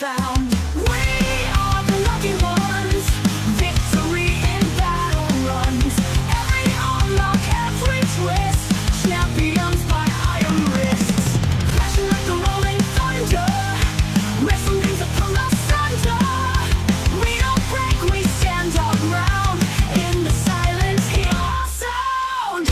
found. We are the lucky ones. Victory in battle runs. Every unlock, every twist. Champions by iron wrists. Crashing like the rolling thunder. Wrestling to pull us under. We don't break, we stand our ground. In the silence, hear our sound.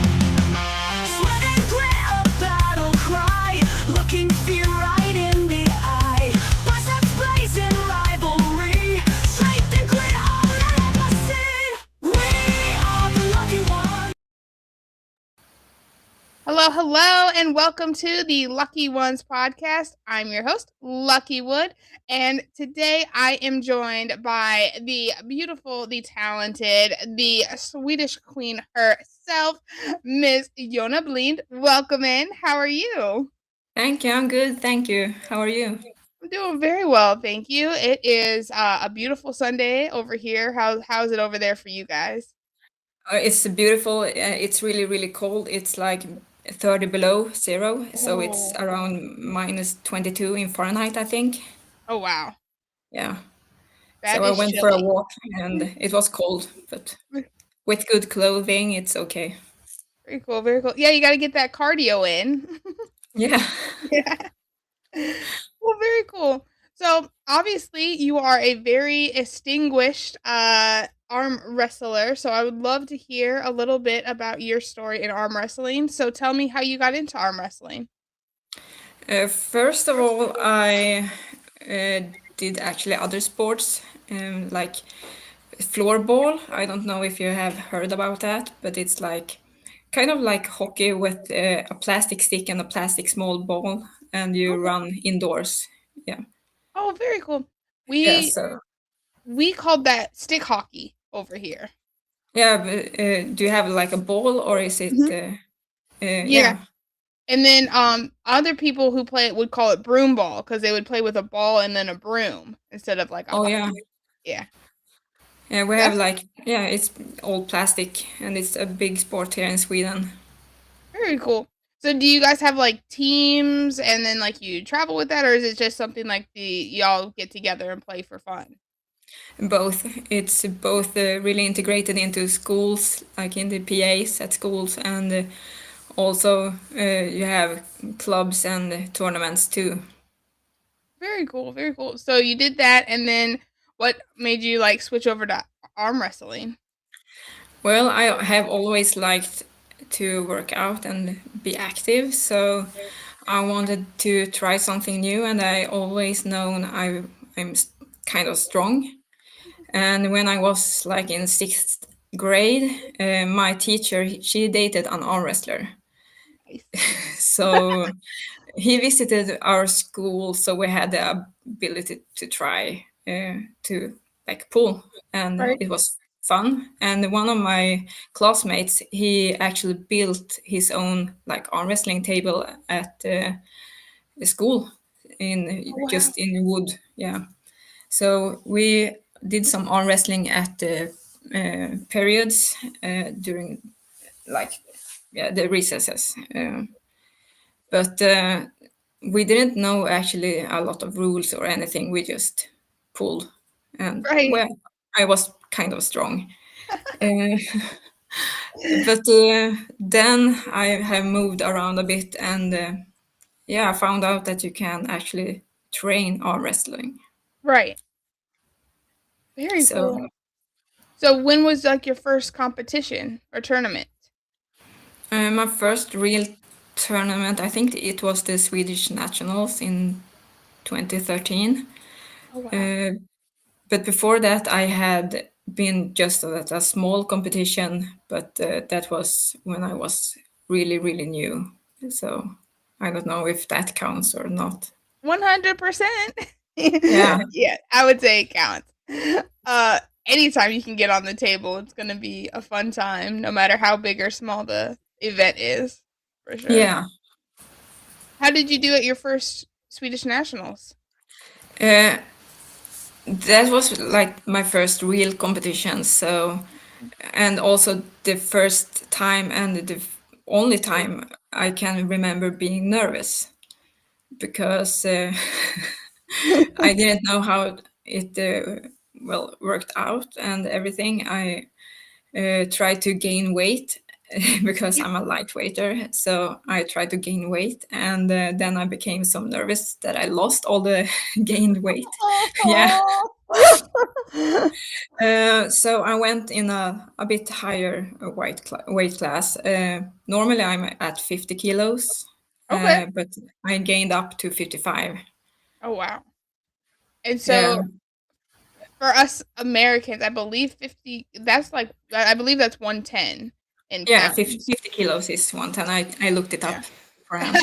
Sweat and grit, a battle cry. Looking fear right in the eye. Biceps blazing rivalry. Strength and grit, our legacy. We are the lucky ones. Hello, hello, and welcome to the Lucky Ones podcast. I'm your host, Lucky Wood, and today I am joined by the beautiful, the talented, the Swedish queen herself, Miss Jonna Blind. Welcome in. How are you? Thank you. I'm good. Thank you. How are you? I'm doing very well, thank you. It is a beautiful Sunday over here. How's it over there for you guys? It's beautiful. It's really, really cold. It's like 30 below zero. So it's Oh, around minus 22 in Fahrenheit, I think. oh wow, Yeah. that So I is went for a chilly. walk and it was cold, but with good clothing, it's okay. Very cool, very cool. Yeah, you got to get that cardio in. Yeah. Yeah. Well, very cool. So obviously you are a very distinguished arm wrestler. So I would love to hear a little bit about your story in arm wrestling. So tell me how you got into arm wrestling. First of all, I did actually other sports, like floorball. I don't know if you have heard about that, but it's like kind of like hockey with a plastic stick and a plastic small ball, and you Okay. run indoors. Yeah, Oh, very cool. yeah. We So we called that stick hockey over here. yeah, but, do you have like a ball or is it? Mhm. Yeah. Yeah. And then other people who play it would call it broom ball because they would play with a ball and then a broom instead of like a Oh yeah. hockey. Yeah. Yeah, we have That's like yeah, it's all plastic, and it's a big sport here in Sweden. very cool. So do you guys have like teams and then like you travel with that, or is it just something like the y'all get together and play for fun? Both. It's both really integrated into schools, like in the PAs at schools, and also you have clubs and tournaments too. Very cool, very cool. So you did that, and then what made you like switch over to arm wrestling? Well, I have always liked to work out and be active, so I wanted to try something new, and I always known I'm kind of strong. And when I was like in sixth grade, my teacher she dated an arm wrestler, Nice. so he visited our school, so we had the ability to try to like pull, and Right. it was fun. And one of my classmates, he actually built his own like arm wrestling table at the school in Oh wow. just in wood. Yeah, so we did some arm wrestling at the periods during like yeah the recesses. But we didn't know actually a lot of rules or anything. We just pulled, and Right. well, I was kind of strong. Uh, but then I have moved around a bit, and yeah, I found out that you can actually train arm wrestling. Right. Very So cool. So when was like your first competition or tournament? my first real tournament, I think it was the Swedish Nationals in 2013. Oh wow. Uh, but before that, I had been just at a small competition, but that was when I was really, really new. So I don't know if that counts or not. 100%. Yeah, Yeah, I would say it counts. Anytime you can get on the table, it's gonna be a fun time, no matter how big or small the event is, for sure. yeah. How did you do at your first Swedish Nationals? Uh, that was like my first real competition. So and also the first time and the only time I can remember being nervous because I didn't know how it well worked out and everything. I tried to gain weight because I'm a lightweighter, so I tried to gain weight, and then I became so nervous that I lost all the gained weight. Yeah. So I went in a bit higher weight class. Normally I'm at 50 kilos, Okay. but I gained up to 55. Oh wow. And Yeah, so for us Americans, I believe 50, that's like, I believe that's 110 in yeah, 50, pounds. 50 kilos is 110. I looked it Yeah. up for hand.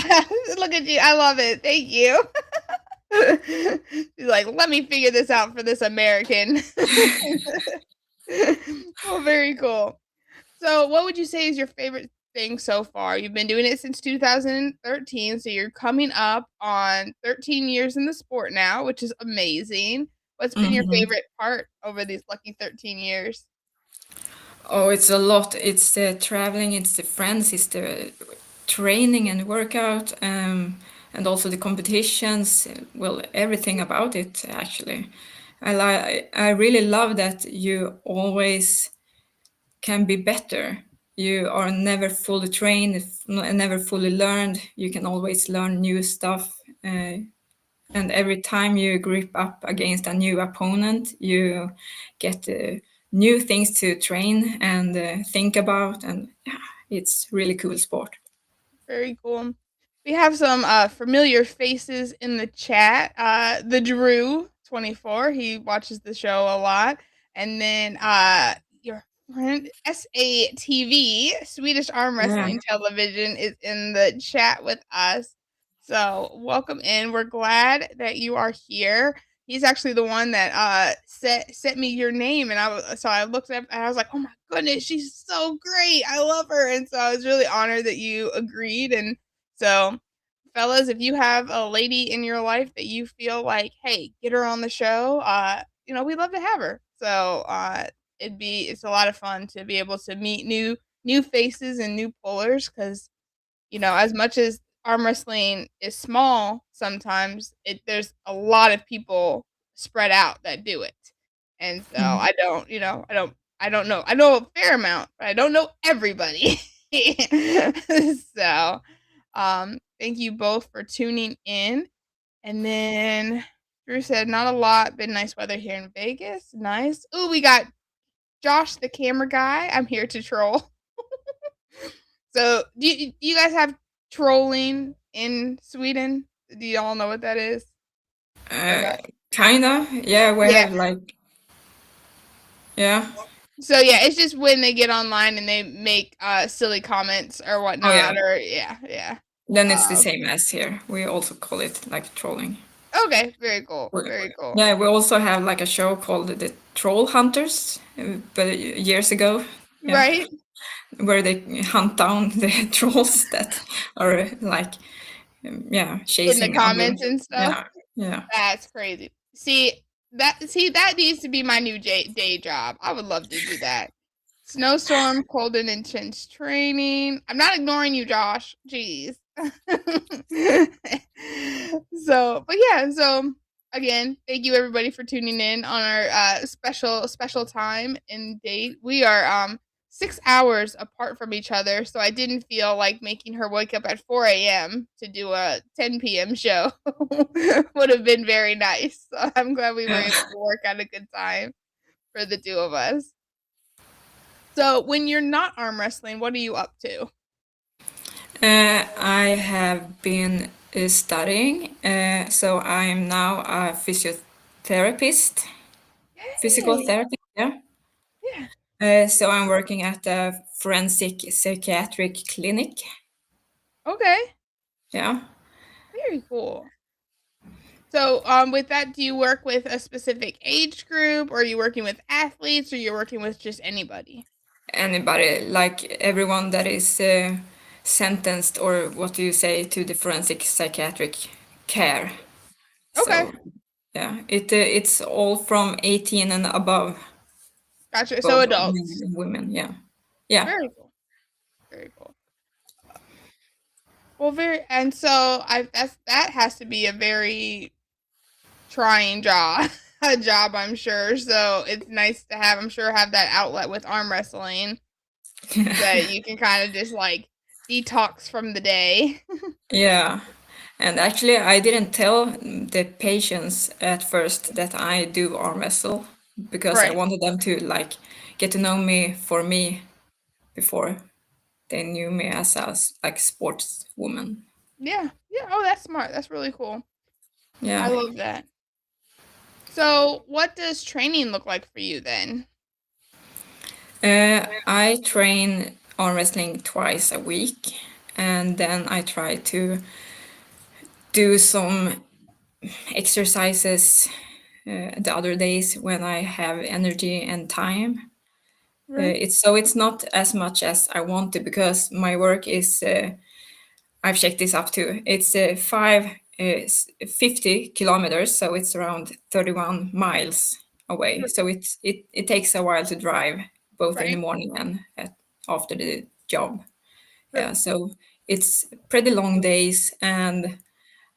Look at you. I love it. Thank you. She's like, let me figure this out for this American. Well, very cool. So, what would you say is your favorite thing so far? You've been doing it since 2013, so you're coming up on 13 years in the sport now, which is amazing. What's been your Mhm. favorite part over these lucky 13 years? Oh, it's a lot. It's the traveling, it's the friends, it's the training and workout, and also the competitions. Well, everything about it actually. I really love that you always can be better. You are never fully trained, never fully learned. You can always learn new stuff. And every time you grip up against a new opponent, you get new things to train and think about. And yeah, it's really cool sport. Very cool. We have some familiar faces in the chat. The Drew 24, he watches the show a lot. And then your friend SATV, Swedish Arm Yeah. Wrestling Television, is in the chat with us. So welcome in. We're glad that you are here. He's actually the one that sent me your name, and so I looked up and I was like, oh my goodness, she's so great. I love her, and so I was really honored that you agreed. And so, fellas, if you have a lady in your life that you feel like, hey, get her on the show, we'd love to have her. So it's a lot of fun to be able to meet new faces and new pullers because as much as arm wrestling is small, sometimes there's a lot of people spread out that do it. And so Mhm. I don't know. I know a fair amount, but I don't know everybody. So, thank you both for tuning in. And then Drew said, not a lot, been nice weather here in Vegas. Nice. Ooh, we got Josh, the camera guy. I'm here to troll. So, do you guys have trolling in Sweden? Do you all know what that is? Or Uh, not? Kinda. Yeah, we Yeah. have like, yeah. So yeah, it's just when they get online and they make silly comments or Oh, yeah. whatnot, or yeah, yeah. Then it's the Uh, same as here. We also call it like trolling. okay, very cool, We- very cool. Yeah, we also have like a show called the Troll Hunters, but years ago. Yeah, Right? where they hunt down the trolls that are like, yeah, In the chasing other. comments and stuff. Yeah, yeah. That's crazy. See that needs to be my new day job. I would love to do that. Snowstorm, cold and intense training. I'm not ignoring you, Josh. Jeez. But yeah, so again, thank you everybody for tuning in on our special time and date. We are 6 hours apart from each other, so I didn't feel like making her wake up at 4 a.m. to do a 10 p.m. show would have been very nice. So I'm glad we were Yeah. able to work out a good time for the two of us. So when you're not arm wrestling, what are you up to? I have been studying, so I'm now a physiotherapist, physical Yay! therapist. Yeah. Yeah. So I'm working at a forensic psychiatric clinic. Okay. Yeah. Very cool. So, with that, do you work with a specific age group, or are you working with athletes, or you're working with just anybody? Anybody, like everyone that is sentenced, or what do you say, to the forensic psychiatric care. Okay. So yeah, it's all from 18 and above. Gotcha. So both men adults. and women. Yeah, yeah, Very cool. Very cool. Well, and so that has to be a very trying job, a job, I'm sure. So it's nice to have, I'm sure, have that outlet with arm wrestling that you can kind of just like detox from the day. yeah. And actually, I didn't tell the patients at first that I do arm wrestle because I Right. wanted them to like get to know me for me before they knew me as a like sports woman. Yeah. Yeah. Oh, that's smart. That's really cool. I Yeah. love that. So, what does training look like for you then? I train arm wrestling twice a week, and then I try to do some exercises the other days when I have energy and time. Right. It's not as much as I want to because my work is I've checked this up too. It's 50 kilometers, so it's around 31 miles away. So it takes a while to drive, both in the Right. morning and after the job. Yeah, Right. so it's pretty long days, and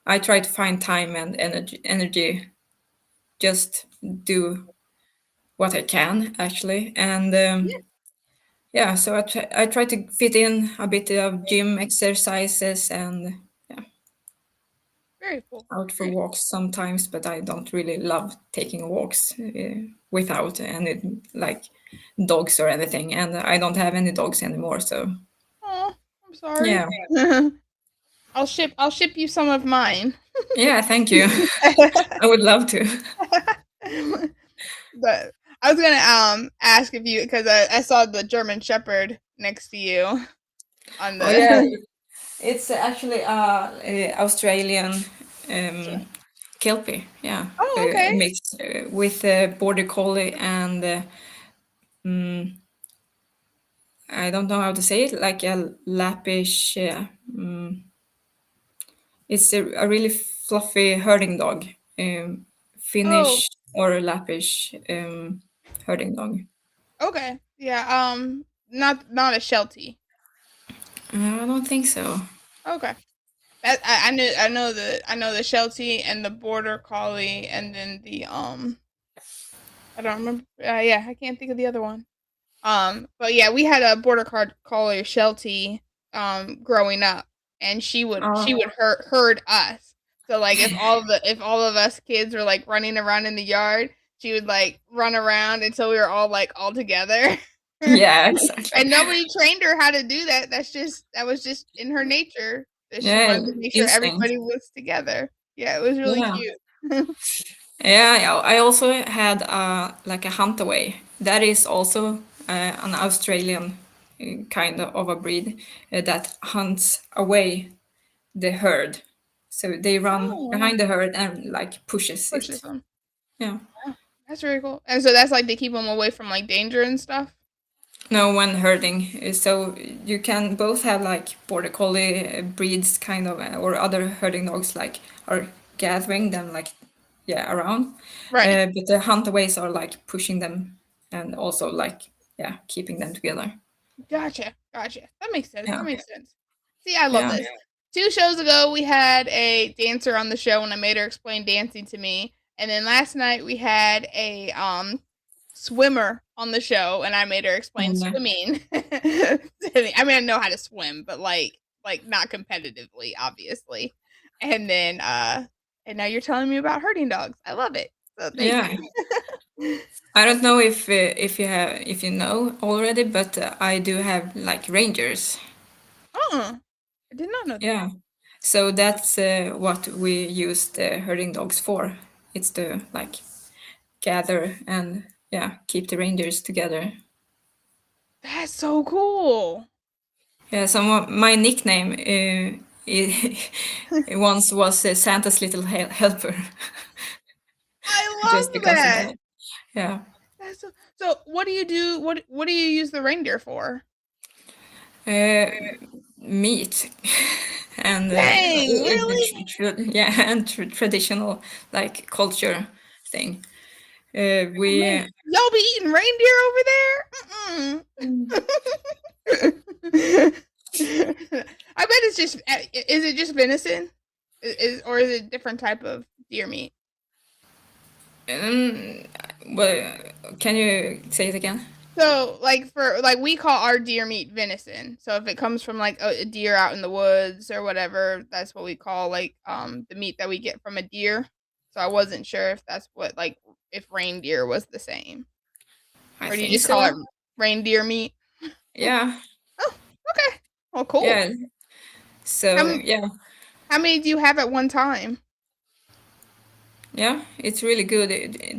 I try to find time and energy just do what I can actually, and Yeah. yeah, so I try to fit in a bit of gym exercises and yeah, Very cool. out for Very. walks sometimes, but I don't really love taking walks without any like dogs or anything, and I don't have any dogs anymore. So Oh, I'm sorry. yeah, I'll ship you some of mine. yeah, thank you. I would love to. But I was gonna ask if you, because I saw the German Shepherd next to you on Oh yeah, the. it's actually a Australian Sure. Kelpie. Yeah, Oh, okay. mixed with a border collie and mm, I don't know how to say it, like a Lappish. It's a really fluffy herding dog, Oh, Finnish or Lappish herding dog. okay. Yeah. Not a Sheltie. I don't think so. Okay. That I know the Sheltie and the Border Collie and then the I don't remember. Yeah, I can't think of the other one. But yeah, we had a collie Sheltie growing up, and she would Oh, herd us. So like if all of us kids were like running around in the yard, she would like run around until we were all like all together. yeah, exactly. And nobody trained her how to do that. That was just in her nature that she Yeah, wanted to make sure instinct. everybody was together. Yeah, it was really Yeah. cute. Yeah, yeah, I also had like a huntaway. That is also an Australian kind of a breed that hunts away the herd. So they run Oh, behind the herd and like pushes pushes it. them. Yeah. Oh, that's really cool. And so that's like to keep them away from like danger and stuff. No, when herding. So you can both have like border collie breeds kind of or other herding dogs like are gathering them like yeah around. Right. But the huntaways are like pushing them and also like yeah keeping them together. Gotcha. Gotcha. That makes sense. That Yeah. makes sense. See, I love Yeah. this. 2 shows ago, we had a dancer on the show, and I made her explain dancing to me. And then last night, we had a swimmer on the show, and I made her explain And swimming to me. I mean, I know how to swim, but like not competitively, obviously. And then and now you're telling me about herding dogs. I love it. So thank yeah. you. I don't know if you know already, but I do have like rangers. I did not know that. Yeah. So that's what we use the herding dogs for. It's to like gather and yeah keep the reindeers together. That's so cool. Yeah. So my nickname once was Santa's little helper, I just love because of that. that. Yeah. That's so what do you do? What do you use the reindeer for? Uh, Meat and Dang, really? yeah and traditional like culture thing. Oh, We man. Y'all be eating reindeer over there? Mm-mm. I bet it's just. Is it just venison? Or is it a different type of deer meat? um, well, can you say it again? So, like for like we call our deer meat venison. So if it comes from like a deer out in the woods or whatever, that's what we call like the meat that we get from a deer. So I wasn't sure if that's what like if reindeer was the same, I or do you think just call it so. reindeer meat? Yeah, Oh, okay. Well, cool. yeah. So How yeah, how many do you have at one time? yeah, it's really good.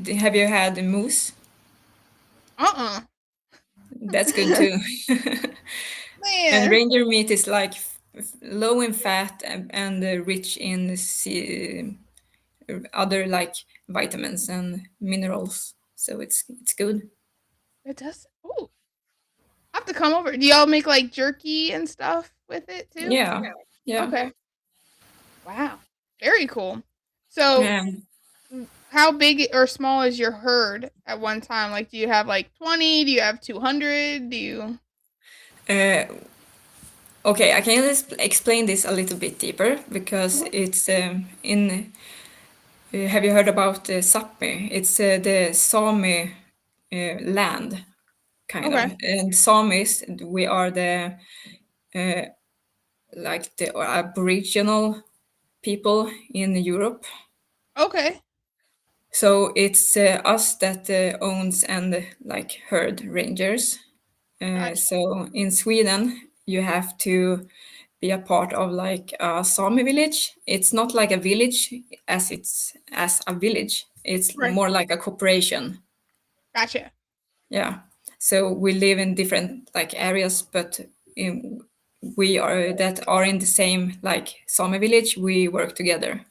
Have you had the moose? Uh That's good uh too. And Man, reindeer meat is like low in fat and rich in other like vitamins and minerals. So it's good. it does. Oh, I have to come over. Do y'all make like jerky and stuff with it too? Yeah, yeah. Okay. Wow. Very cool. So, And how big or small is your herd at one time? Like, do you have like 20? Do you have 200? Do you? uh, okay, I can explain this a little bit deeper because Mhm. it's in. Have you heard about Sápmi? It's the Sami land, kind of. Okay. And Samis, we are the like the Aboriginal people in Europe. Okay. So it's us that owns and like herd rangers. Gotcha. So in Sweden, you have to be a part of like a Sami village. It's not like a village as it's as a village. It's Right. more like a corporation. Gotcha. Yeah. So we live in different like areas, but in, we are that are in the same like Sami village. We work together,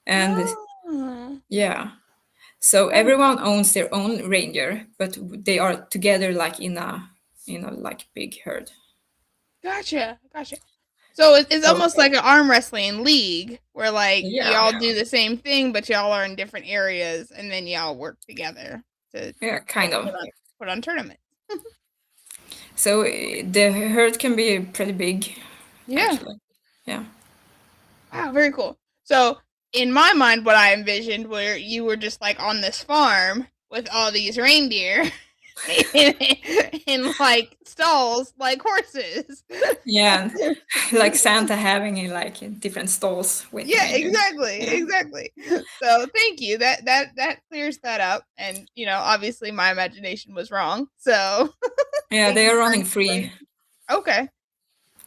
and Oh, yeah. So very everyone owns their own reindeer, but they are together like in a like big herd. gotcha. Gotcha. So it's So almost like an arm wrestling league where like yeah, y'all do the same thing, but y'all are in different areas, and then y'all work together to yeah, kind of. put on tournaments. So the herd can be pretty big, Yeah. actually. Yeah. Wow, very cool. So, in my mind, what I envisioned where you were just like on this farm with all these reindeer in, in like stalls, like horses. Yeah, like Santa having like different stalls with Yeah, reindeer. exactly, Yeah. exactly. So, thank you. That clears that up. And obviously, my imagination was wrong. So, Yeah, thank they you are for running free. explaining. Okay,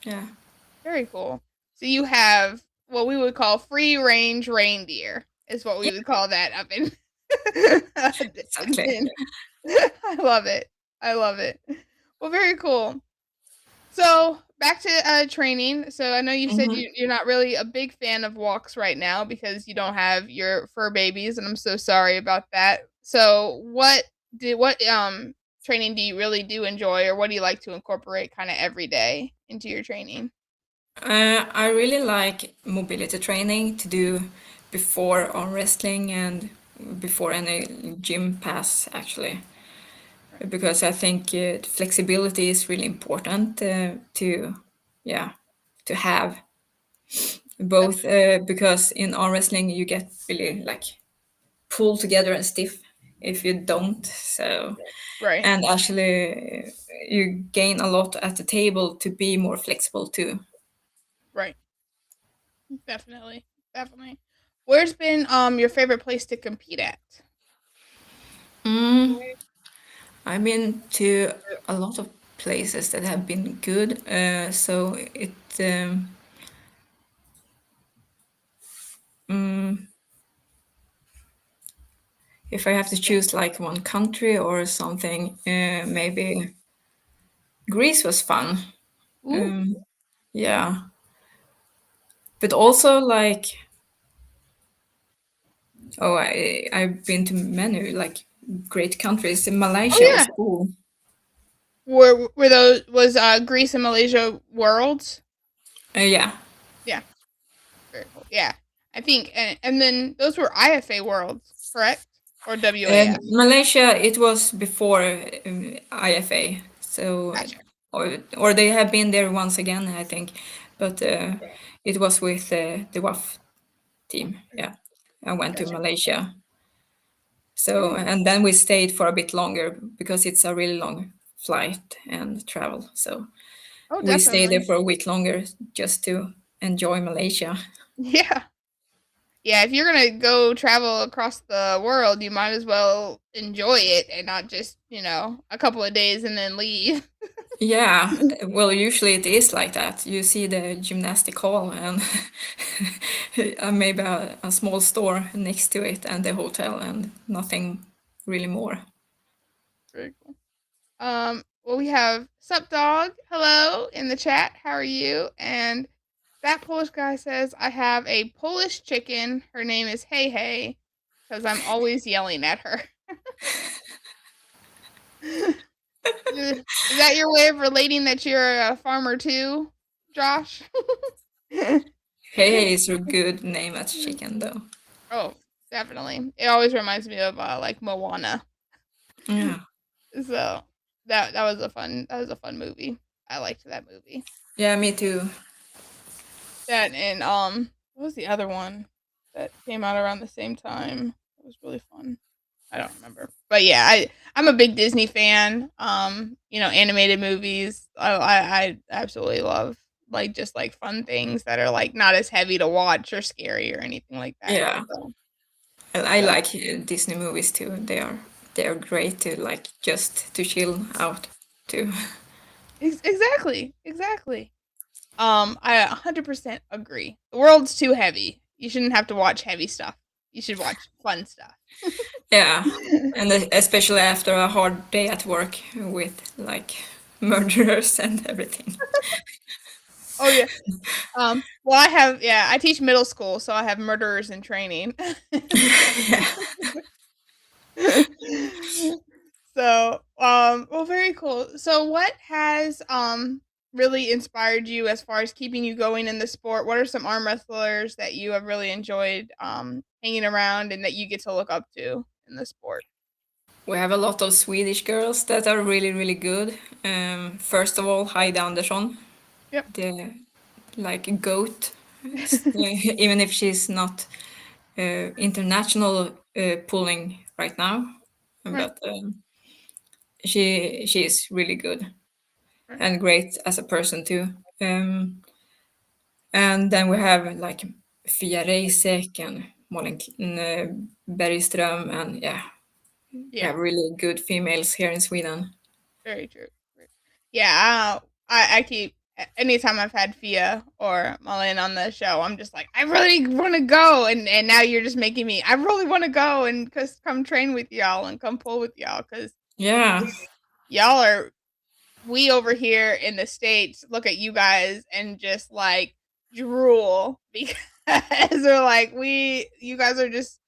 Yeah. very cool. So you have what we would call free range reindeer, is what we Yeah, would call that up in. exactly. I love it. I love it. Well, very cool. So back to training. So I know you said Hmm. you're not really a big fan of walks right now because you don't have your fur babies, and I'm so sorry about that. So what training do you really do enjoy, or what do you like to incorporate kind of every day into your training? I really like mobility training to do before arm wrestling and before any gym pass, actually, Right. because I think flexibility is really important to, yeah, to have both because in arm wrestling you get really like pulled together and stiff if you don't. So Right. and actually you gain a lot at the table to be more flexible too. Right. Definitely. Definitely. Where's been your favorite place to compete at? Mm, I've been to a lot of places that have been good. So it mm, if I have to choose like one country or something, maybe Greece was fun. Ooh. Um, yeah, but also like oh, I've been to many like great countries. Oh Malaysia was yeah. cool. Were those was Greece and Malaysia worlds? Yeah, Yeah. Very cool. Yeah. I think and then those were IFA worlds, correct? or WAF? Malaysia, it was before IFA, so Gotcha. or they have been there once again, I think, but it was with the WAF team. Yeah, I went to Gotcha. Malaysia. So, Very and then we stayed for a bit longer because it's a really long flight and travel. So Oh, we stayed there definitely. for a week longer just to enjoy Malaysia. Yeah. Yeah, if you're gonna go travel across the world, you might as well enjoy it and not just, a couple of days and then leave. Yeah, well, usually it is like that. You see the gymnastic hall and maybe a small store next to it and the hotel and nothing really more. Very cool. Well, we have Sup Dog, hello in the chat. How are you? And that Polish guy says, I have a Polish chicken. Her name is Hey Hey, because I'm always yelling at her. Is that your way of relating that you're a farmer too, Josh? Hey is a good name at chicken though. Oh, definitely. It always reminds me of like Moana. Yeah. So that was a fun movie. I liked that movie. Yeah, me too. That and what was the other one that came out around the same time? It was really fun. I don't remember. But yeah, I'm a big Disney fan. Animated movies. I absolutely love like just like fun things that are like not as heavy to watch or scary or anything like that. Yeah. So, I so like Disney movies too. They are great to like just to chill out too. exactly. I 100% agree. The world's too heavy. You shouldn't have to watch heavy stuff. You should watch fun stuff. Yeah, and especially after a hard day at work with like murderers and everything. Oh yeah. Well, I teach middle school, so I have murderers in training. Yeah. Well, very cool. So, what has really inspired you as far as keeping you going in the sport? What are some arm wrestlers that you have really enjoyed hanging around and that you get to look up to in the sport? We have a lot of Swedish girls that are really, really good. First of all, Heidi Andersson, Yep. the like goat, even if she's not international pulling right now, Right. but she is really good Right. and great as a person too. And then we have like Fia Reisek and Malin Bergström, and yeah, we Yeah. have really good females here in Sweden. Very true. Yeah, I keep anytime I've had Fia or Mullen on the show, I'm just like, I really want to go, and now you're just making me. I really want to go and just come train with y'all and come pull with y'all because Yeah, y'all are. We over here in the States look at you guys and just like drool because they're like you guys are just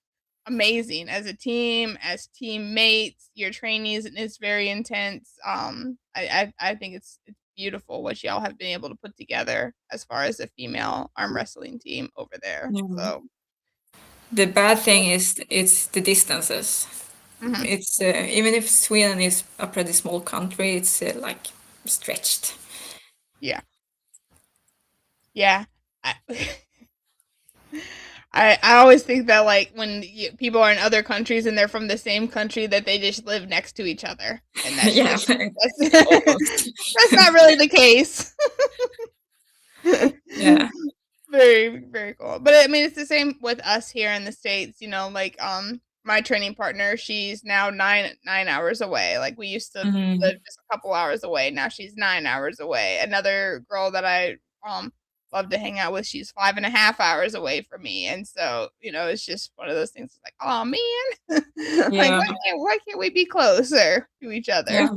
amazing as a team, as teammates. Your trainees and it's very intense. I think it's beautiful what y'all have been able to put together as far as a female arm wrestling team over there. yeah. So, The bad thing is it's the distances. mhm, It's even if Sweden is a pretty small country, it's like stretched. yeah, yeah. I, I always think that like when people are in other countries and they're from the same country that they just live next to each other, and that's Yeah, just that's almost. that's not really the case. Yeah. Very, very cool. But I mean, it's the same with us here in the States, like my training partner, she's now nine hours away. Like we used to live Mm. just a couple hours away. Now she's 9 hours away. Another girl that I love to hang out with, she's 5.5 hours away from me. And so, it's just one of those things it's like, oh man. Like Yeah, why can't we be closer to each other? yeah.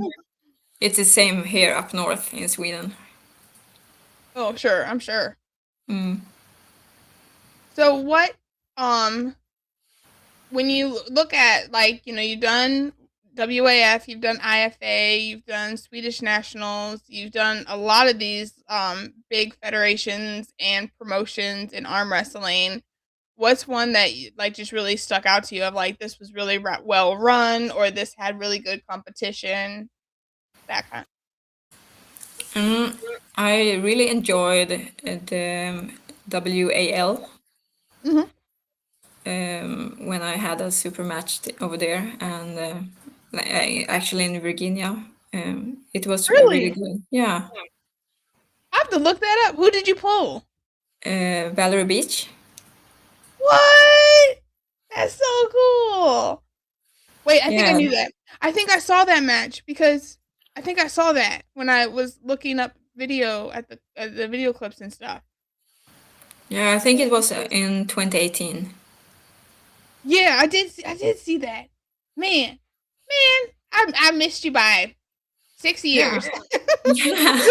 It's the same here up north in Sweden. Oh, sure, I'm sure. Mm. So what um when you look at like you've done WAF, you've done IFA, you've done Swedish Nationals, you've done a lot of these big federations and promotions in arm wrestling. what's one that like just really stuck out to you of like this was really well run or this had really good competition, that kind. Mm, I really enjoyed the WAL Mm-hmm. when I had a super match over there, and actually in Virginia, it was really Really? good. Yeah, I have to look that up. Who did you pull? Valerie Beach. What? That's so cool. Wait, I think I Yeah, knew that. I think I saw that match because I think I saw that when I was looking up video at the video clips and stuff. yeah, I think it was in 2018. Yeah, I did see that. Man, I missed you by 6 years. Yeah,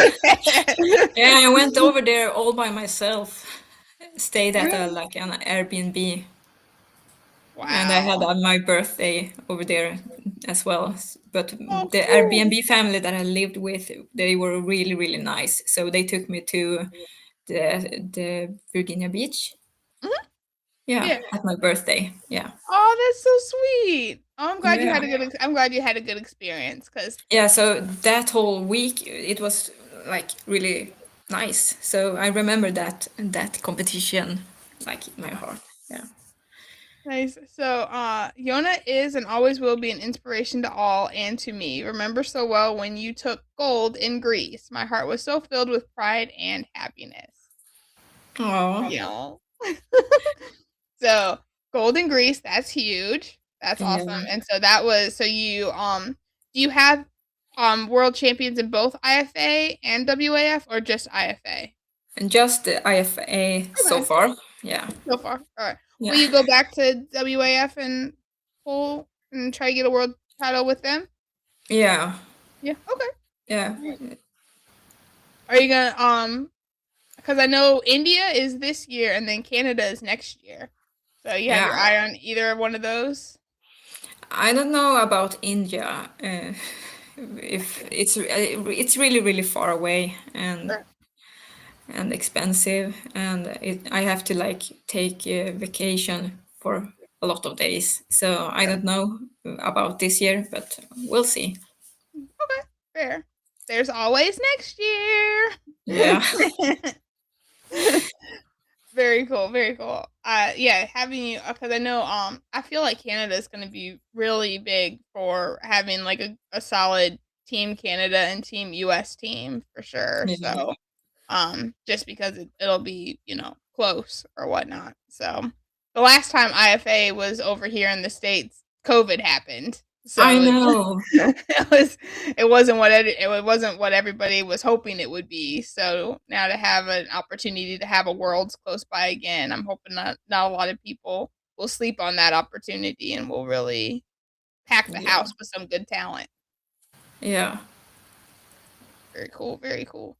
yeah, yeah. I went over there all by myself. Stayed at a Really? like an Airbnb, and I had Wow. my birthday over there as well. But Oh, the cool. Airbnb family that I lived with, they were really, really nice. So they took me to the Virginia Beach. Mhm. Yeah, Yeah. at my birthday. Yeah, Oh, that's so sweet. Oh, I'm glad you yeah, had a good. I'm glad you had a good experience because yeah. So that whole week, it was like really nice. So I remember that competition like in my heart. Yeah. nice. So, Yona is and always will be an inspiration to all and to me. Remember so well when you took gold in Greece. My heart was so filled with pride and happiness. Oh, You know. So, gold in Greece, that's huge. That's awesome. yeah. And so that was so you do you have world champions in both IFA and WAF or just IFA? And just the IFA so Okay. far. Yeah. So far. All right. Will Yeah. you go back to WAF and pull and try to get a world title with them? Yeah. Yeah. Okay. Yeah. All right. Are you gonna because I know India is this year and then Canada is next year. So you have your Yeah. eye on either one of those? I don't know about India. If it's really really far away Or- and expensive, and I have to like take a vacation for a lot of days. So I or- don't know about this year, but we'll see. Okay. Fair. There's always next year. Yeah. Very cool, very cool. Yeah, having you because I know I feel like Canada is going to be really big for having like a solid team Canada and team US team for sure. Yeah. So just because it'll be close or whatnot. So the last time IFA was over here in the States, COVID happened. I So know. it wasn't what everybody was hoping it would be. So now to have an opportunity to have a worlds close by again, I'm hoping not a lot of people will sleep on that opportunity and will really pack the Yeah. house with some good talent. Yeah. Very cool, very cool.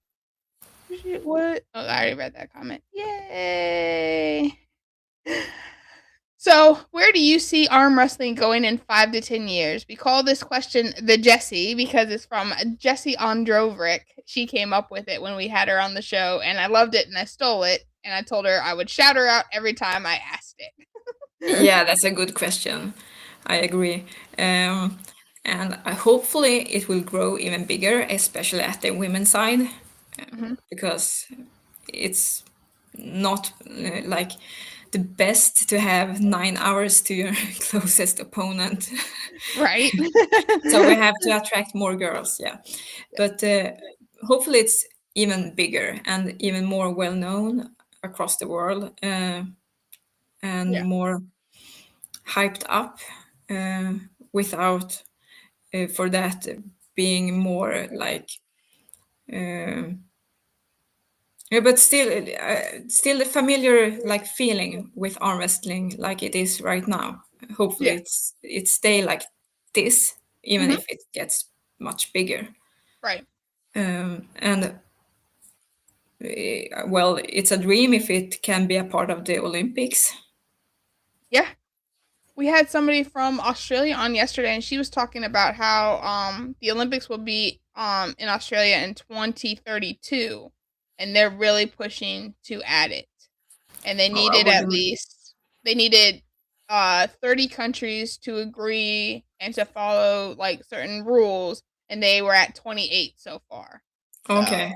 What? Oh, I already read that comment. Yay! So, where do you see arm wrestling going in 5 to 10 years? We call this question the Jessie because it's from Jessie Ondrovrik. She came up with it when we had her on the show, and I loved it and I stole it. And I told her I would shout her out every time I asked it. Yeah, that's a good question. I agree. And hopefully it will grow even bigger, especially at the women's side, Mhm. because it's not like the best to have 9 hours to your closest opponent. Right? So we have to attract more girls, yeah. But hopefully it's even bigger and even more well known across the world, and Yeah. more hyped up, uh, without for that being more like, yeah, but still a familiar like feeling with arm wrestling like it is right now. Hopefully Yeah. it stay like this, even Mhm. if it gets much bigger. Right. And well, it's a dream if it can be a part of the Olympics. Yeah. We had somebody from Australia on yesterday, and she was talking about how the Olympics will be in Australia in 2032, and they're really pushing to add it. And they Oh, I needed at wouldn't. least they needed 30 countries to agree and to follow like certain rules, and they were at 28 so far. So Okay.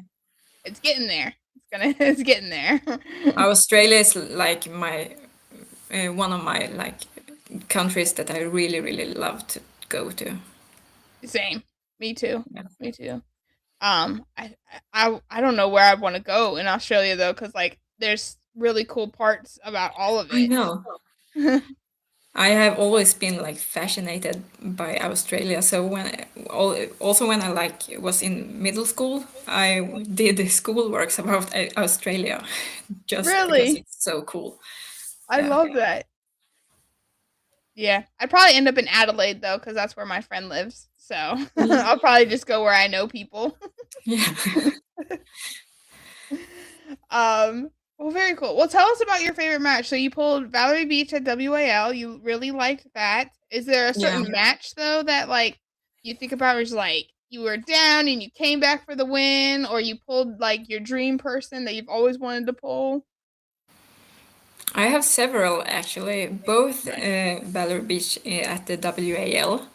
it's getting there. It's getting there. Australia is like my one of my like countries that I really really love to go to. Same. Me too. Yeah. Me too. I don't know where I want to go in Australia though, because like there's really cool parts about all of I it. know. I have always been like fascinated by Australia. So also when I like was in middle school, I did the schoolworks about Australia, just because Really, it's so cool. I Yeah, love that. Yeah, I'd probably end up in Adelaide though, because that's where my friend lives. So I'll probably just go where I know people. yeah, Well, very cool. Well, tell us about your favorite match. So you pulled Valerie Beach at WAL. You really liked that. Is there a yeah. certain match though that like you think about was like you were down and you came back for the win, or you pulled like your dream person that you've always wanted to pull? I have several actually, both Right. Valerie Beach at the WAL.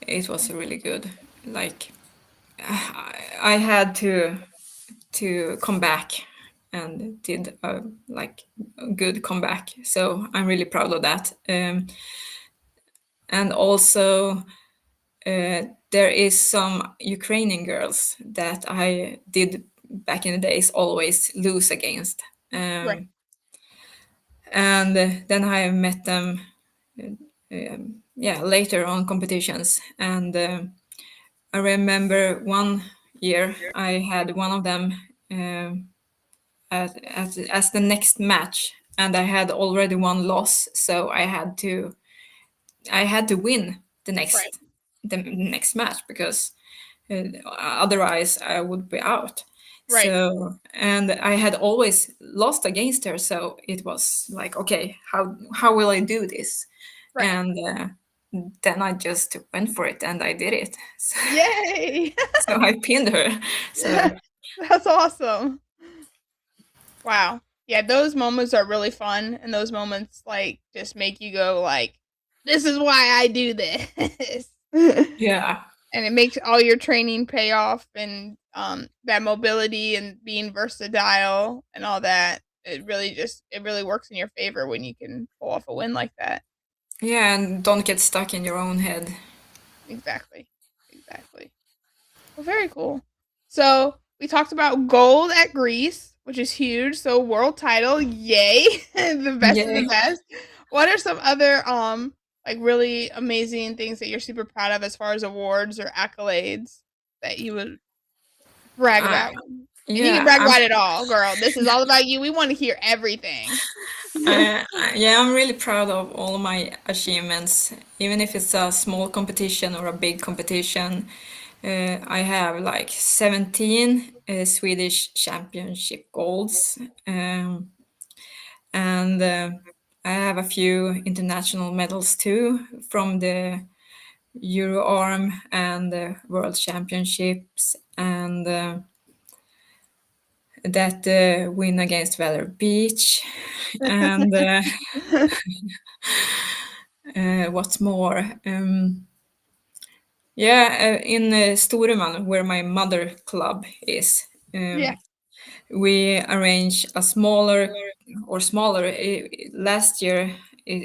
It was really good. Like I had to come back and did a like a good comeback. So I'm really proud of that. And also there is some Ukrainian girls that I did back in the days always lose against. Right. And then I met them yeah later on competitions and I remember one year I had one of them as the next match, and I had already one loss, so I had to win Right. the next match because otherwise I would be out. Right. So and I had always lost against her, so it was like, okay, how will I do this? Right. And then I just went for it and I did it. So, Yay! so I pinned her. So That's awesome. Wow. Yeah, those moments are really fun, and those moments like just make you go like, "This is why I do this." yeah, And it makes all your training pay off, and that mobility and being versatile and all that. It really works in your favor when you can pull off a win like that. yeah, and don't get stuck in your own head. Exactly. Exactly. Well, very cool. So we talked about gold at Greece, which is huge. So world title, yay! The best of the Yay. best. What are some other like really amazing things that you're super proud of as far as awards or accolades that you would brag Uh, about? And you can yeah, brag about it all, girl. This is all about you. We want to hear everything. yeah, I'm really proud of all my achievements, even if it's a small competition or a big competition. I have like 17 Swedish championship golds, and I have a few international medals too from the Euro Arm and the World Championships, and that win against Valor Beach, and what's more? Yeah, in Storuman, where my mother club is, Yeah. we arrange a smaller or smaller. Last year,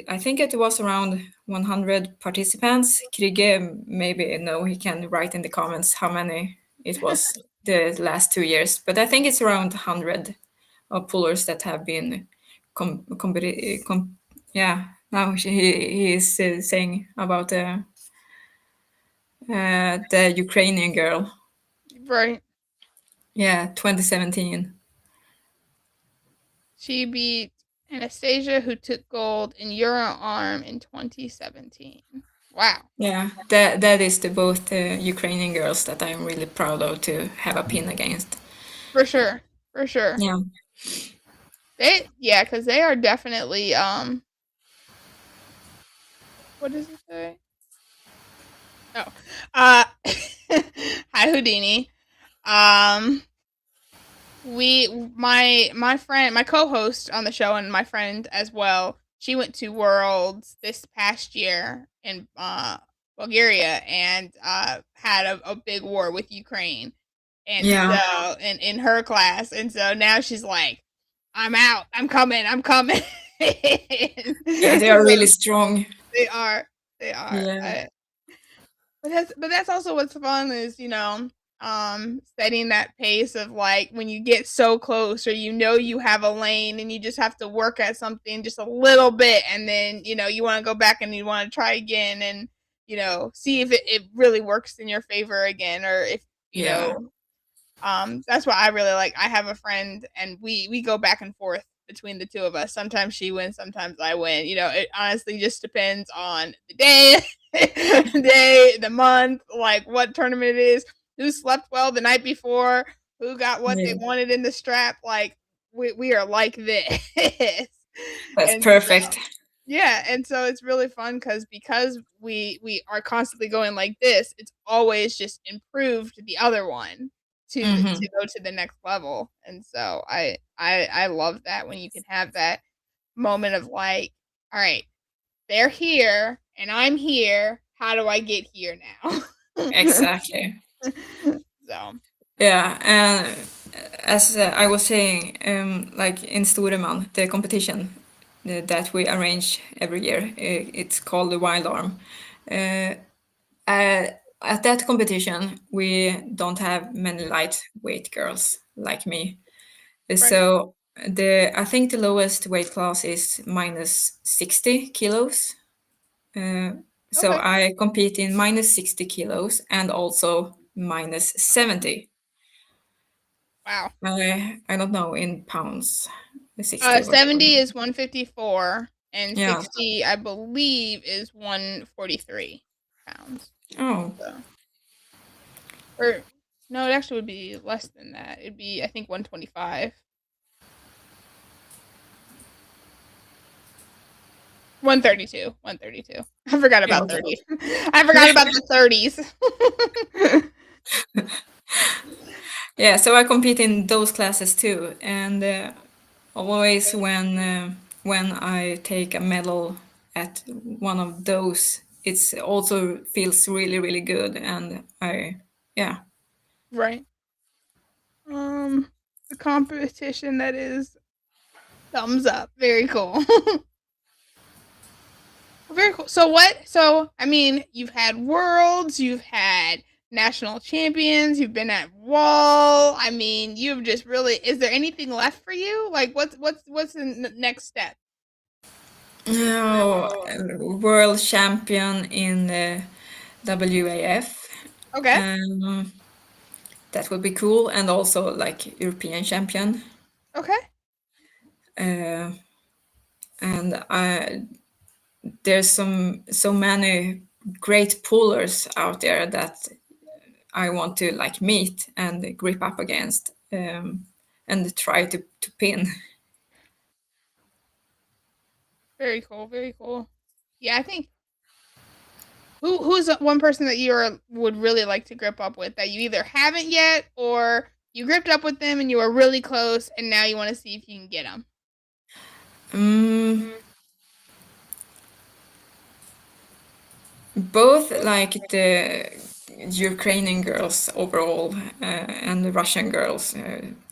I think it was around 100 participants. Krige, maybe no, he can write in the comments how many it was the last 2 years, but I think it's around 100 of pullers that have been yeah. Now he is saying about the Ukrainian girl. Right. Yeah, 2017. She beat Anastasia, who took gold in Euro Arm in 2017. Wow. Yeah, that is the both Ukrainian girls that I'm really proud of to have a pin against. For sure. For sure. Yeah, Yeah, because they are definitely what does it say? Oh. Uh Hi Houdini. Um my friend, my co-host on the show and my friend as well, she went to Worlds this past year in Bulgaria and had a big war with Ukraine. And Yeah. so in her class. And so now she's like, I'm out. I'm coming. I'm coming. Yeah, they are really strong. They are. They are. Yeah. But that's also what's fun is, setting that pace of like when you get so close or you have a lane and you just have to work at something just a little bit and then, you want to go back and you want to try again and, see if it really works in your favor again or if, Yeah. that's what I really like. I have a friend and we go back and forth between the two of us. Sometimes she wins, sometimes I win. It honestly just depends on the day, the month, like what tournament it is, who slept well the night before, who got what they Yeah. wanted in the strap. Like we are like this. That's And perfect. yeah, and so it's really fun because we are constantly going like this, it's always just improved the other one to go to the next level. And so I love that when you can have that moment of like, all right, they're here and I'm here. How do I get here now? Exactly. So Yeah, and as I was saying, like in Storeman, the competition that we arrange every year, it's called the Wild Arm. Uh, at that competition, we don't have many lightweight girls like me. right. So I think the lowest weight class is minus 60 kilos. Uh, so Okay. I compete in minus 60 kilos and also minus 70. Wow. I don't know in pounds. 60 was 70 is 154 and yeah. 60 I believe is 143 pounds. Oh, So or no, it actually would be less than that. It'd be I think 125. 132. 132. I forgot yeah, about okay. 30. I forgot about the 30s. Yeah, so I compete in those classes too, and always when I take a medal at one of those, it's also feels really really good, and yeah. Right. The competition that is thumbs up. Very cool. Very cool. So I mean, you've had worlds, you've had national champions, you've been at wall. I mean, you've just really is there anything left for you? Like what's the next step? No, world champion in the WAF. Okay. That would be cool, and also like European champion. Okay. Uh, and there's so many great pullers out there that I want to like meet and grip up against, and try to pin. Very cool. Very cool. Yeah, I think who's one person that would really like to grip up with that you either haven't yet or you gripped up with them and you were really close and now you want to see if you can get them. Mm, both like the Ukrainian girls overall, and the Russian girls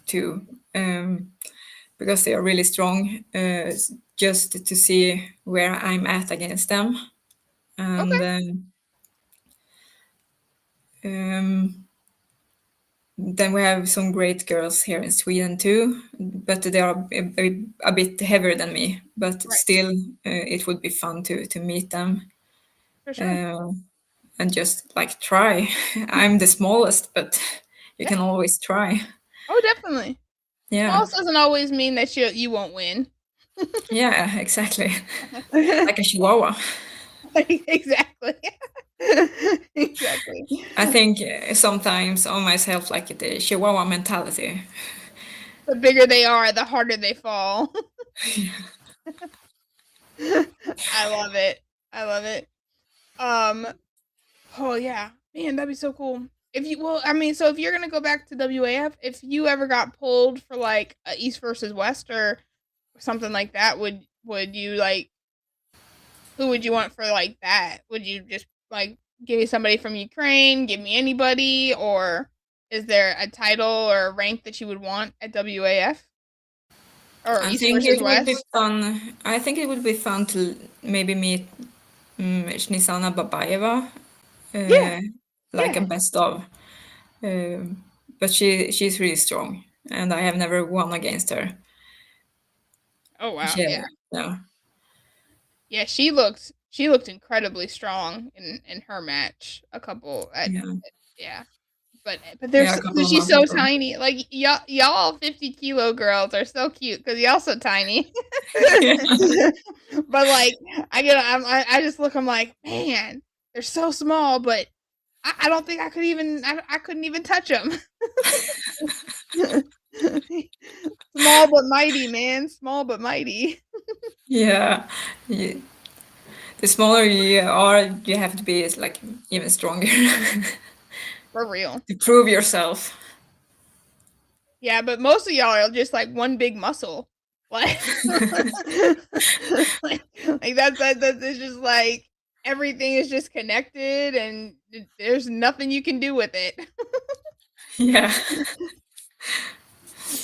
too, because they are really strong. Just to see where I'm at against them, and Okay. then we have some great girls here in Sweden too, but they are a bit heavier than me. But Right. still, it would be fun to meet them, For sure. and just like try. I'm the smallest, but you Yeah. can always try. Oh, definitely. Yeah, Small doesn't always mean that you won't win. yeah, exactly. Like a chihuahua. Exactly. Exactly. I think sometimes on myself like the chihuahua mentality. The bigger they are, the harder they fall. I love it. I love it. Um, oh yeah. Man, that'd be so cool. I mean, so if you're gonna go back to WAF, if you ever got pulled for like a East versus West or something like that, would you like Who would you want for like that? Would you just like give me somebody from Ukraine, give me anybody, or is there a title or a rank that you would want at WAF or I East think versus it would be West? fun. I think it would be fun to maybe meet Shnizana Babayeva, Yeah, uh, like a yeah. best of. Um, but she's really strong, and I have never won against her. Oh wow, Yeah, yeah, yeah, yeah. She looked incredibly strong in her match. A couple at yeah, yeah. But yeah. A couple of she's months so ago. tiny. Like y'all 50 kilo girls are so cute because y'all so tiny. Yeah, But like I just look. I'm like, man, they're so small. But I don't think I could even. I couldn't even touch them. Small but mighty, man. Small but mighty. yeah. The smaller you are, you have to be like even stronger For real. to prove yourself. Yeah, but most of y'all are just like one big muscle. Like, like that's it's just like everything is just connected and there's nothing you can do with it. Yeah,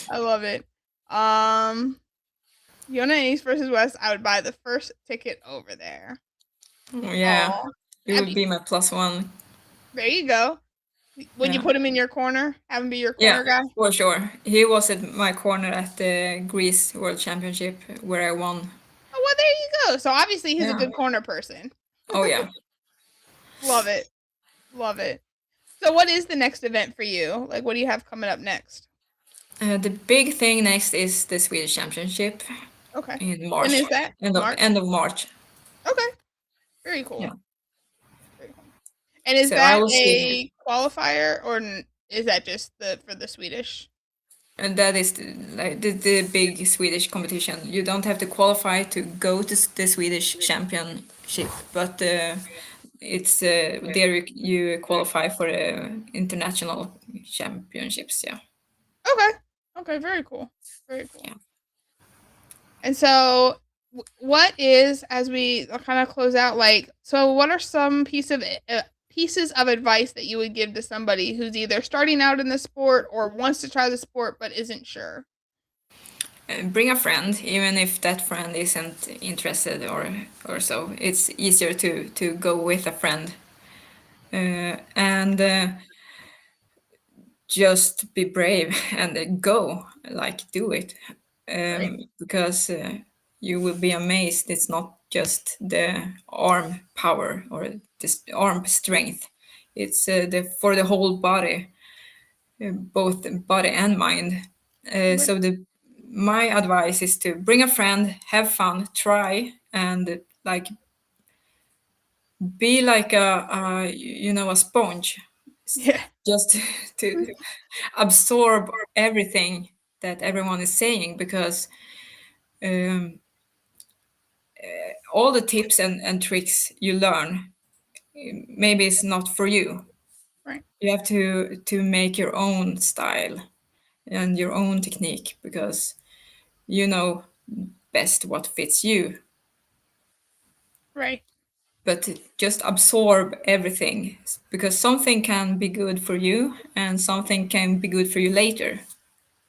I love it. Um, Yona and East versus West, I would buy the first ticket over there. yeah. Oh, You would be my plus one. there you go. Would you Yeah, put him in your corner? Have him be your yeah, corner guy? for sure. He was at my corner at the Greece World Championship where I won. Oh, well, there you go. So obviously he's a Yeah. good corner person. Oh yeah. Love it. Love it. So what is the next event for you? Like, what do you have coming up next? The big thing next is the Swedish Championship Okay. in When March, is that? end of March? end of March. Okay. Very cool. Yeah. Very cool. And is So I that will see. a qualifier or is that just the for the Swedish? And that is the big Swedish competition. You don't have to qualify to go to the Swedish championship, but it's there you qualify for international championships. Yeah, Okay. Okay, very cool. Very cool. yeah. And so what is as we kind of close out like so what are some pieces of advice that you would give to somebody who's either starting out in the sport or wants to try the sport but isn't sure? Bring a friend, even if that friend isn't interested or so. It's easier to go with a friend, and just be brave and go, like do it, Right. because you will be amazed. It's not just the arm power or this arm strength. It's the for the whole body, both body and mind. Right. So the my advice is to bring a friend, have fun, try, and like be like a sponge, Yeah. just to absorb everything that everyone is saying, because um, all the tips and tricks you learn, maybe it's not for you. Right. You have to make your own style and your own technique, because you know best what fits you. Right. But just absorb everything, because something can be good for you and something can be good for you later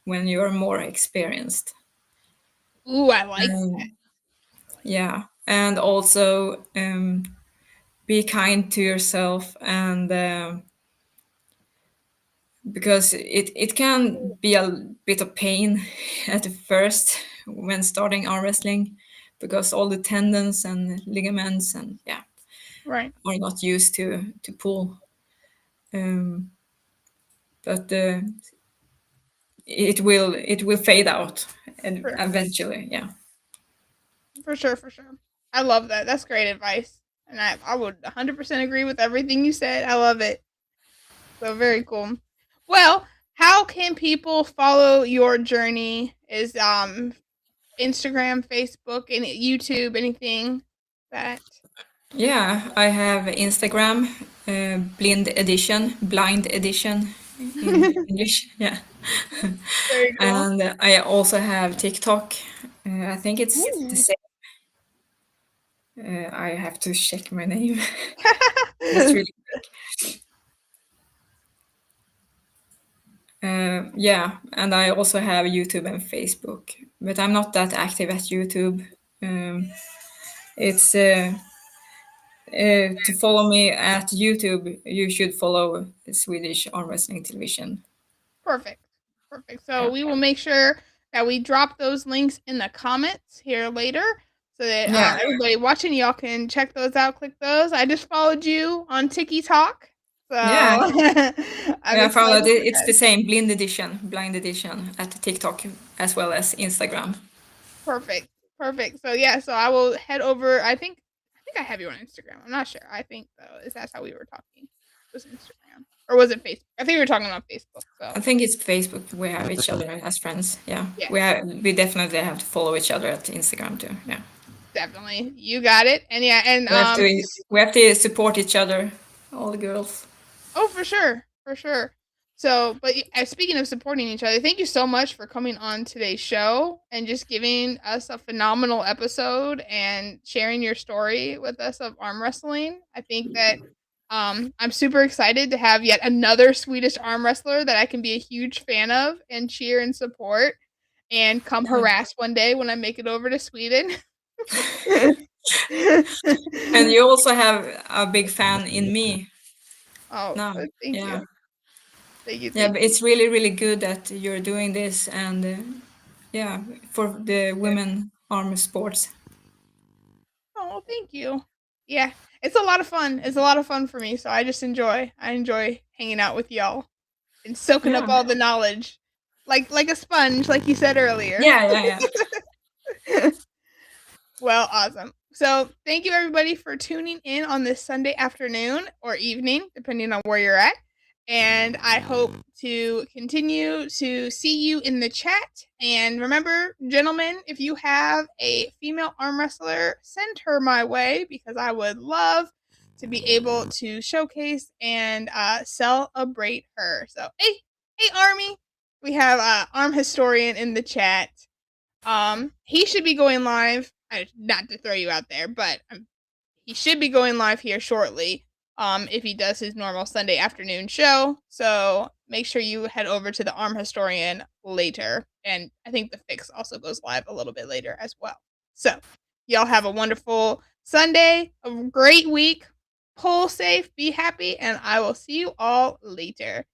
when you're more experienced. Ooh, I like that. um, I like that. yeah, and also be kind to yourself, and because it can be a bit of pain at the first when starting arm wrestling, because all the tendons and ligaments and yeah Right. are not used to pull, um, but it will fade out and For eventually. Yeah, for sure, for sure. I love that. That's great advice. And I would 100% agree with everything you said. I love it. So very cool. Well, how can people follow your journey? Is Instagram, Facebook, and YouTube, anything that yeah, I have Instagram, blind edition in English. Yeah. very cool. And I also have TikTok. I think it's the Ooh. same. I have to check my name. That's really yeah, and I also have YouTube and Facebook, but I'm not that active at YouTube. It's to follow me at YouTube. You should follow Swedish Arm Wrestling Television. Perfect. Perfect. So Yeah. we will make sure that we drop those links in the comments here later so that Yeah. everybody watching, y'all can check those out, click those. I just followed you on TikTok. So Yeah. I'm I found excited out for it's that. the same blind edition at TikTok as well as Instagram. Perfect. Perfect. So yeah, so I will head over. I think I have you on Instagram. I'm not sure. I think though, is that's how we were talking. It was Instagram. Or was it Facebook? I think we were talking on Facebook. I So think it's Facebook. We have each other as friends. Yeah, yeah, we definitely have to follow each other at Instagram too. Yeah, definitely. You got it. And yeah, and we have to support each other, all the girls. oh, for sure, for sure. So, but speaking of supporting each other, thank you so much for coming on today's show and just giving us a phenomenal episode and sharing your story with us of arm wrestling. I think that I'm super excited to have yet another Swedish arm wrestler that I can be a huge fan of and cheer and support and come harass one day when I make it over to Sweden. And you also have a big fan in me Oh, now. thank Yeah, you. Thank you. yeah, Thank but it's really really good that you're doing this and yeah, for the you. women arm sports. Oh, thank you. Yeah, it's a lot of fun. It's a lot of fun for me, so I enjoy hanging out with y'all and soaking up Yeah, all the knowledge. Like a sponge, like you said earlier. yeah. Well, awesome. So, thank you everybody for tuning in on this Sunday afternoon or evening, depending on where you're at. And I hope to continue to see you in the chat. And remember, gentlemen, if you have a female arm wrestler, send her my way because I would love to be able to showcase and celebrate her. So, hey, Army, we have Arm Historian in the chat. He should be going live. Not to throw you out there, but he should be going live here shortly. If he does his normal Sunday afternoon show, so make sure you head over to the Arm Historian later, and I think the Fix also goes live a little bit later as well. So, y'all have a wonderful Sunday, a great week. Pull safe, be happy, and I will see you all later.